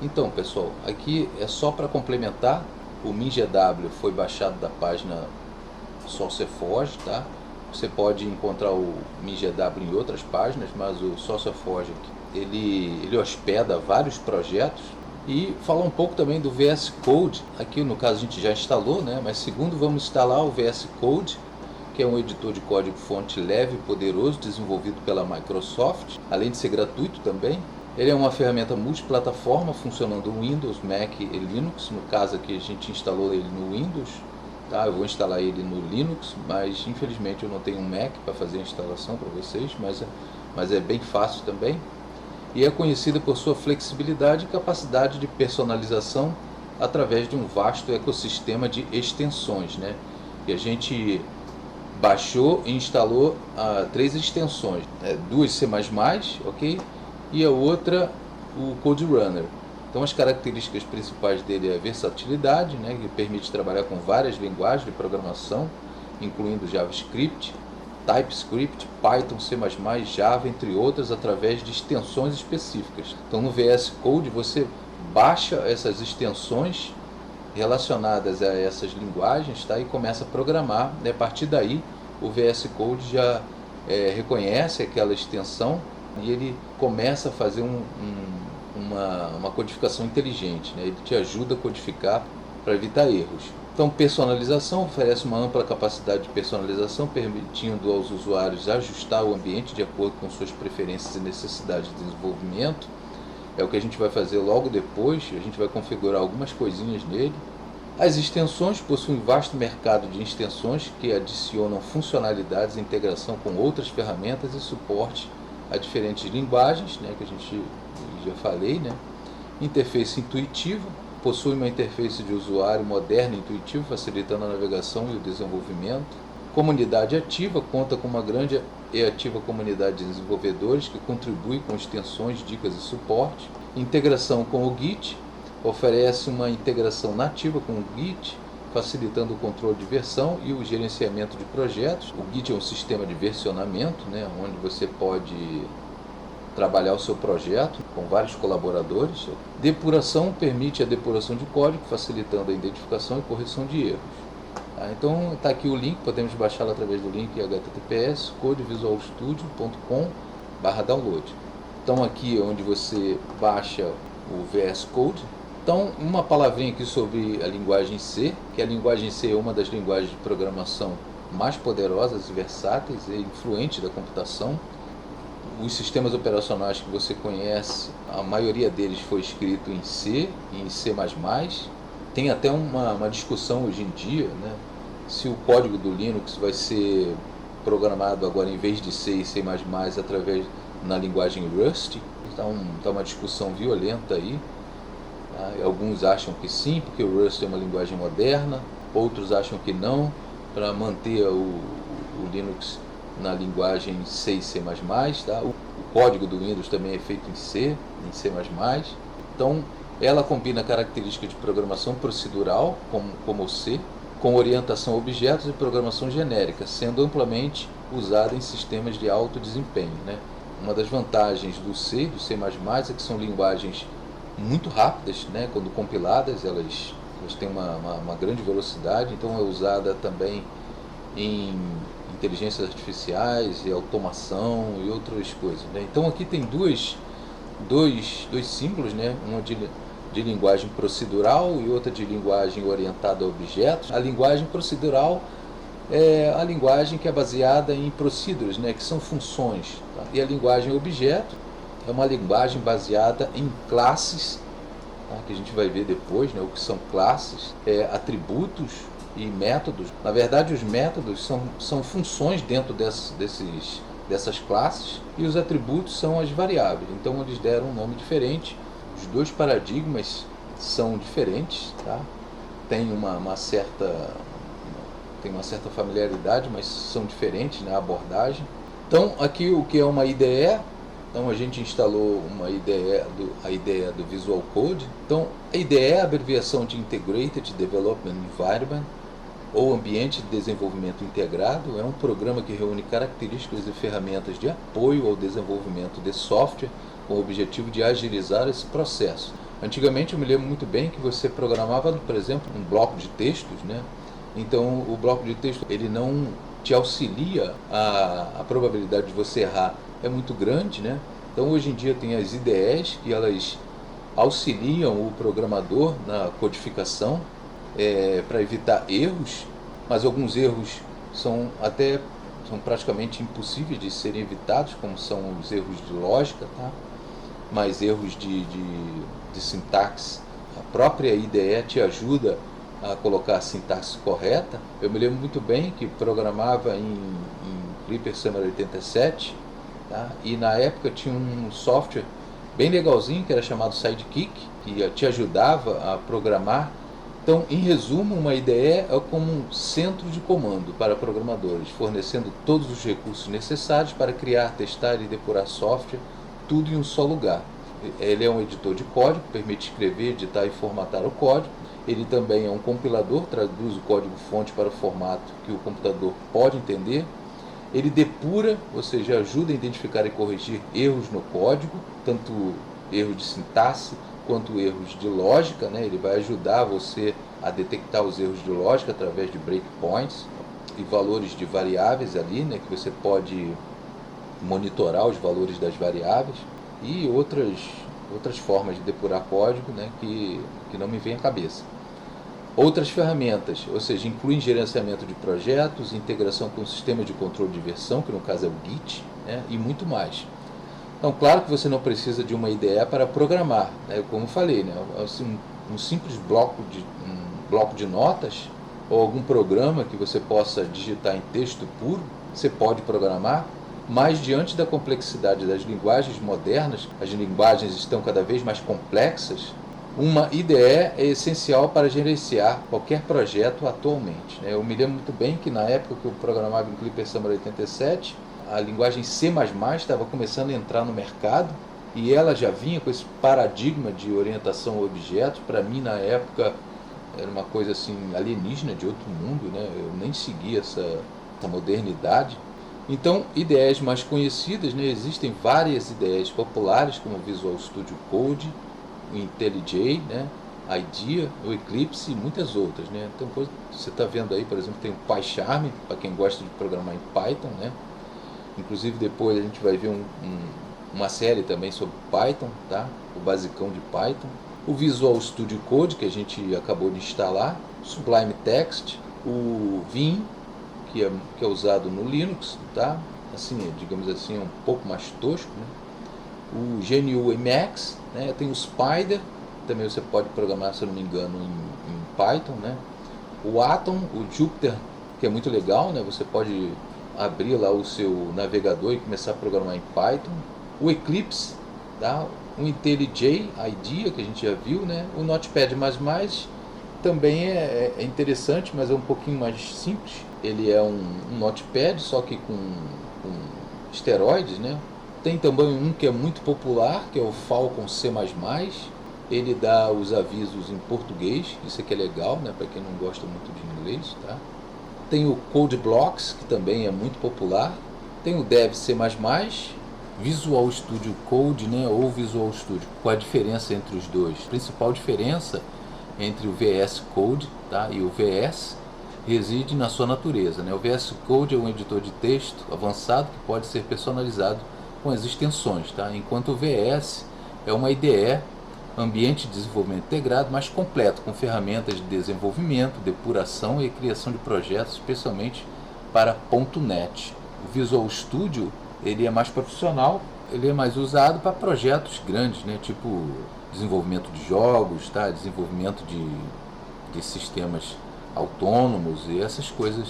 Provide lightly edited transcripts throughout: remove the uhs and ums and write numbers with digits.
Então, pessoal, aqui é só para complementar. O MinGW foi baixado da página SourceForge, tá? Você pode encontrar o MinGW em outras páginas, mas o SourceForge ele hospeda vários projetos. E falar um pouco também do VS Code. Aqui no caso a gente já instalou, né? Mas segundo vamos instalar o VS Code, que é um editor de código fonte leve e poderoso, desenvolvido pela Microsoft, além de ser gratuito também. Ele é uma ferramenta multiplataforma, funcionando no Windows, Mac e Linux. No caso aqui a gente instalou ele no Windows, tá? Eu vou instalar ele no Linux, mas infelizmente eu não tenho um Mac para fazer a instalação para vocês, mas é bem fácil também. E é conhecida por sua flexibilidade e capacidade de personalização através de um vasto ecossistema de extensões, né? E a gente baixou e instalou 3 extensões, duas C++, ok? E a outra o Code Runner. Então as características principais dele é a versatilidade, né, que permite trabalhar com várias linguagens de programação, incluindo JavaScript, TypeScript, Python, C++, Java, entre outras, através de extensões específicas. Então no VS Code você baixa essas extensões relacionadas a essas linguagens, tá, e começa a programar. A partir daí o VS Code já reconhece aquela extensão e ele começa a fazer uma codificação inteligente, né? Ele te ajuda a codificar para evitar erros. Então, personalização oferece uma ampla capacidade de personalização, permitindo aos usuários ajustar o ambiente de acordo com suas preferências e necessidades de desenvolvimento. É o que a gente vai fazer logo depois, a gente vai configurar algumas coisinhas nele. As extensões possuem vasto mercado de extensões que adicionam funcionalidades, integração com outras ferramentas e suporte a diferentes linguagens, né, que a gente já falei, né? Interface intuitiva, possui uma interface de usuário moderna e intuitiva, facilitando a navegação e o desenvolvimento. Comunidade ativa, conta com uma grande e ativa comunidade de desenvolvedores que contribui com extensões, dicas e suporte. Integração com o Git, oferece uma integração nativa com o Git, facilitando o controle de versão e o gerenciamento de projetos. O Git é um sistema de versionamento, né, onde você pode trabalhar o seu projeto com vários colaboradores. Depuração permite a depuração de código, facilitando a identificação e correção de erros. Então está aqui o link, podemos baixá-lo através do link https codevisualstudio.com/download. Então aqui é onde você baixa o VS Code. Então, uma palavrinha aqui sobre a linguagem C, que a linguagem C é uma das linguagens de programação mais poderosas e versáteis e influentes da computação. Os sistemas operacionais que você conhece, a maioria deles foi escrito em C e em C++. Tem até uma discussão hoje em dia, né, se o código do Linux vai ser programado agora em vez de C e C++ através na linguagem Rust. Então, está uma discussão violenta aí. Alguns acham que sim, porque o Rust é uma linguagem moderna, outros acham que não, para manter o Linux na linguagem C e C++. Tá? O código do Windows também é feito em C, em C++. Então, ela combina características de programação procedural, como o C, com orientação a objetos e programação genérica, sendo amplamente usada em sistemas de alto desempenho, né? Uma das vantagens do C, do C++, é que são linguagens muito rápidas, né? Quando compiladas, elas têm uma grande velocidade, então é usada também em inteligências artificiais e automação e outras coisas, né? Então aqui tem dois símbolos, né? Uma de linguagem procedural e outra de linguagem orientada a objetos. A linguagem procedural é a linguagem que é baseada em procedures, né? Que são funções, tá? E a linguagem objeto é uma linguagem baseada em classes, tá? Que a gente vai ver depois, né? O que são classes, atributos e métodos. Na verdade, os métodos são funções dentro dessas classes e os atributos são as variáveis. Então eles deram um nome diferente. Os dois paradigmas são diferentes, tá? Tem uma certa familiaridade, mas são diferentes, né, a abordagem. Então aqui o que é uma IDE. Então a gente instalou a ideia do Visual Code. Então a IDE é a abreviação de Integrated Development Environment, ou Ambiente de Desenvolvimento Integrado. É um programa que reúne características e ferramentas de apoio ao desenvolvimento de software com o objetivo de agilizar esse processo. Antigamente eu me lembro muito bem que você programava, por exemplo, um bloco de textos, né? Então o bloco de texto ele não te auxilia, a probabilidade de você errar é muito grande, né? Então hoje em dia tem as IDEs que elas auxiliam o programador na codificação, para evitar erros, mas alguns erros são praticamente impossíveis de serem evitados, como são os erros de lógica, tá? Mas erros de sintaxe. A própria IDE te ajuda a colocar a sintaxe correta. Eu me lembro muito bem que programava em Clipper Summer 87, tá? E na época tinha um software bem legalzinho que era chamado Sidekick, que te ajudava a programar. Então, em resumo, uma IDE é como um centro de comando para programadores, fornecendo todos os recursos necessários para criar, testar e depurar software, tudo em um só lugar. Ele é um editor de código, permite escrever, editar e formatar o código. Ele também é um compilador, traduz o código-fonte para o formato que o computador pode entender. Ele depura, ou seja, ajuda a identificar e corrigir erros no código, tanto erros de sintaxe quanto erros de lógica, né? Ele vai ajudar você a detectar os erros de lógica através de breakpoints e valores de variáveis ali, né? Que você pode monitorar os valores das variáveis e outras formas de depurar código, né? Que não me vem à cabeça. Outras ferramentas, ou seja, incluem gerenciamento de projetos, integração com o sistema de controle de versão, que no caso é o Git, né? E muito mais. Então, claro que você não precisa de uma IDE para programar, né? Como falei, né? Assim, um simples bloco de notas ou algum programa que você possa digitar em texto puro, você pode programar, mas diante da complexidade das linguagens modernas, as linguagens estão cada vez mais complexas, uma IDE é essencial para gerenciar qualquer projeto atualmente, né? Eu me lembro muito bem que na época que eu programava em Clipper Summer 87, a linguagem C++ estava começando a entrar no mercado e ela já vinha com esse paradigma de orientação a objetos. Para mim, na época, era uma coisa assim alienígena, de outro mundo, né? Eu nem seguia essa modernidade. Então, IDEs mais conhecidas, né? Existem várias IDEs populares, como o Visual Studio Code, o IntelliJ, né? A IDEA, o Eclipse e muitas outras, né? Então, você está vendo aí, por exemplo, tem o PyCharm, para quem gosta de programar em Python, né? Inclusive depois a gente vai ver uma série também sobre Python, tá? O basicão de Python. O Visual Studio Code, que a gente acabou de instalar. Sublime Text. O Vim, que é usado no Linux, tá? Assim, digamos assim, é um pouco mais tosco, né? O GNU Emacs, né? Tem o Spider, também você pode programar, se eu não me engano, em Python, né? O Atom, o Jupyter, que é muito legal, né? Você pode abrir lá o seu navegador e começar a programar em Python. O Eclipse, tá? O IntelliJ, a IDEA, que a gente já viu, né? O Notepad++ também é interessante, mas é um pouquinho mais simples. Ele é um Notepad, só que com esteroides, né? Tem também um que é muito popular, que é o Falcon C++. Ele dá os avisos em português, isso aqui é legal, né? Para quem não gosta muito de inglês, tá? Tem o CodeBlocks, que também é muito popular. Tem o Dev C++, Visual Studio Code, né, ou Visual Studio. Qual a diferença entre os dois? A principal diferença entre o VS Code, tá, e o VS reside na sua natureza, né? O VS Code é um editor de texto avançado que pode ser personalizado com as extensões, tá? Enquanto o VS é uma IDE, ambiente de desenvolvimento integrado, mais completo, com ferramentas de desenvolvimento, depuração e criação de projetos, especialmente para .NET. O Visual Studio ele é mais profissional, ele é mais usado para projetos grandes, né? Tipo desenvolvimento de jogos, tá? Desenvolvimento de sistemas autônomos e essas coisas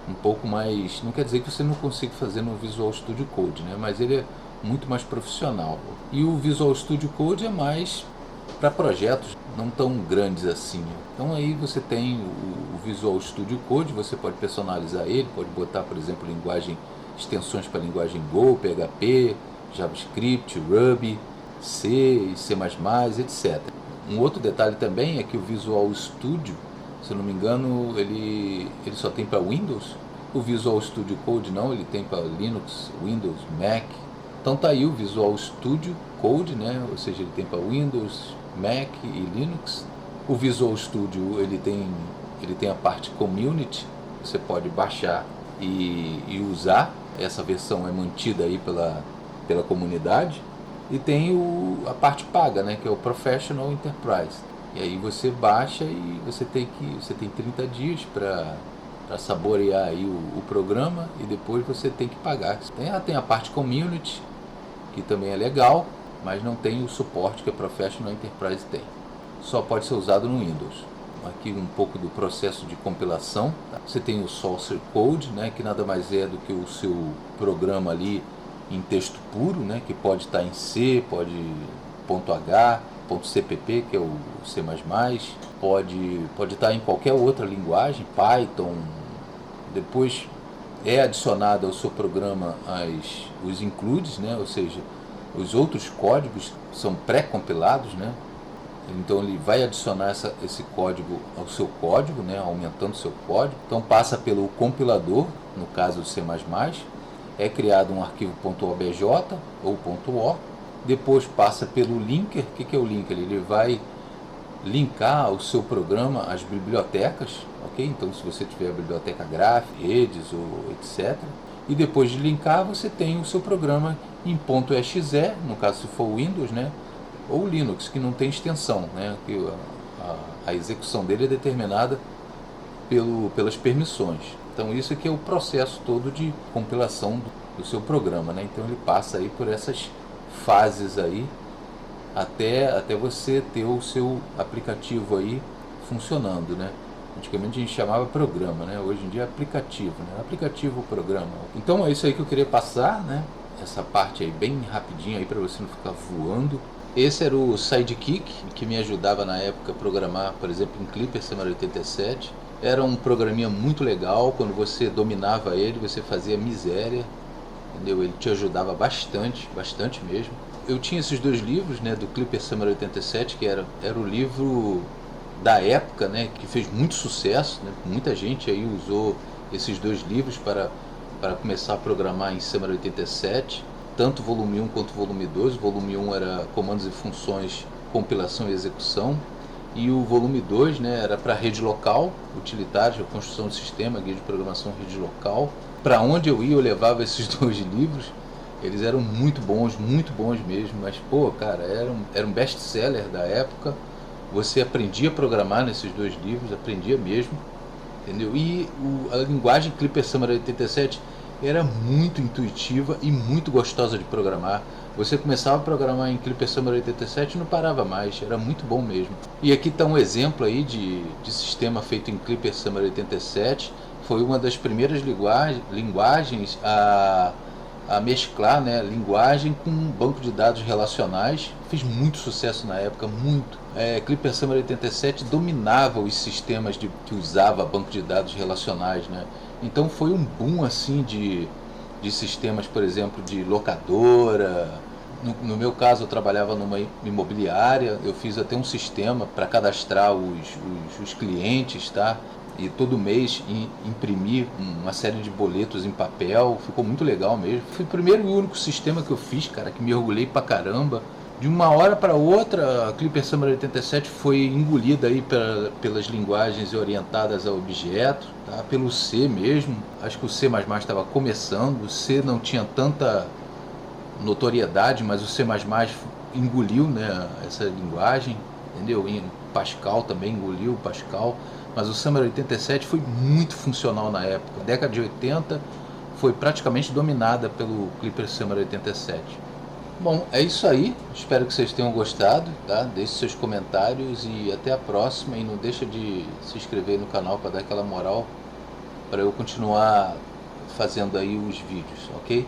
um pouco mais... Não quer dizer que você não consiga fazer no Visual Studio Code, né? Mas ele é muito mais profissional. E o Visual Studio Code é mais para projetos não tão grandes assim. Então aí você tem o Visual Studio Code, você pode personalizar ele, pode botar, por exemplo, extensões para linguagem Go, PHP, JavaScript, Ruby, C, C++, etc. Um outro detalhe também é que o Visual Studio, se eu não me engano, ele só tem para Windows. O Visual Studio Code não, ele tem para Linux, Windows, Mac, Então tá aí o Visual Studio Code, né? Ou seja, ele tem para Windows, Mac e Linux. O Visual Studio ele tem a parte Community, você pode baixar e usar. Essa versão é mantida aí pela comunidade. E tem a parte paga, né? Que é o Professional Enterprise. E aí você baixa e você tem 30 dias para saborear aí o programa, e depois você tem que pagar. Tem a parte Community, que também é legal, mas não tem o suporte que a Professional Enterprise tem. Só pode ser usado no Windows. Aqui um pouco do processo de compilação. Você tem o Source Code, né, que nada mais é do que o seu programa ali em texto puro, né, que pode estar em C, pode .h, .cpp, que é o C++, pode estar em qualquer outra linguagem, Python. Depois é adicionado ao seu programa os includes, né, ou seja, os outros códigos são pré-compilados, né. Então ele vai adicionar esse código ao seu código, né, aumentando o seu código. Então passa pelo compilador, no caso do C++, é criado um arquivo .obj ou .o, depois passa pelo linker. O que é o linker? Ele vai linkar ao seu programa as bibliotecas, ok? Então se você tiver a biblioteca gráfica, redes ou etc. E depois de linkar você tem o seu programa em .exe, no caso se for Windows, né? Ou Linux, que não tem extensão, né? Que a execução dele é determinada pelas permissões. Então isso aqui é o processo todo de compilação do seu programa, né? Então ele passa aí por essas fases aí até você ter o seu aplicativo aí funcionando, né? Antigamente a gente chamava programa, né? Hoje em dia é aplicativo, né? Aplicativo, programa. Então é isso aí que eu queria passar, né? Essa parte aí bem rapidinho aí para você não ficar voando. Esse era o Sidekick, que me ajudava na época a programar, por exemplo, em Clipper CMR87. Era um programinha muito legal. Quando você dominava ele, você fazia miséria, entendeu? Ele te ajudava bastante, bastante mesmo. Eu tinha esses dois livros, né, do Clipper CMR87, que era o livro da época, né, que fez muito sucesso, né? Muita gente aí usou esses dois livros para começar a programar em CMR87. Tanto o volume 1 quanto o volume 2. O volume 1 era comandos e funções, compilação e execução. E o volume 2, né, era para rede local, utilitários, a construção do sistema, guia de programação rede local. Para onde eu ia, eu levava esses dois livros. Eles eram muito bons mesmo. Mas, pô, cara, era um best-seller da época. Você aprendia a programar nesses dois livros, aprendia mesmo, entendeu? E a linguagem Clipper CMR87 era muito intuitiva e muito gostosa de programar. Você começava a programar em Clipper CMR87 e não parava mais, era muito bom mesmo. E aqui está um exemplo aí de sistema feito em Clipper CMR87. Foi uma das primeiras linguagens a mesclar, né, linguagem com banco de dados relacionais. Fez muito sucesso na época, muito. Clipper CMR87 dominava os sistemas que usava banco de dados relacionais, né? Então foi um boom assim de sistemas, por exemplo, de locadora. No meu caso eu trabalhava numa imobiliária, eu fiz até um sistema para cadastrar os clientes, tá? E todo mês imprimir uma série de boletos em papel. Ficou muito legal mesmo. Foi o primeiro e único sistema que eu fiz, cara, que me orgulhei pra caramba. De uma hora para outra, a Clipper CMR87 foi engolida aí pelas linguagens orientadas a objetos, tá? Pelo C mesmo. Acho que o C++ estava começando. O C não tinha tanta notoriedade, mas o C++ engoliu, né, essa linguagem, entendeu? E Pascal também engoliu, Pascal. Mas o CMR87 foi muito funcional na época. A década de 80 foi praticamente dominada pelo Clipper CMR87. Bom, é isso aí. Espero que vocês tenham gostado, tá? Deixe seus comentários e até a próxima. E não deixa de se inscrever no canal para dar aquela moral para eu continuar fazendo aí os vídeos, ok?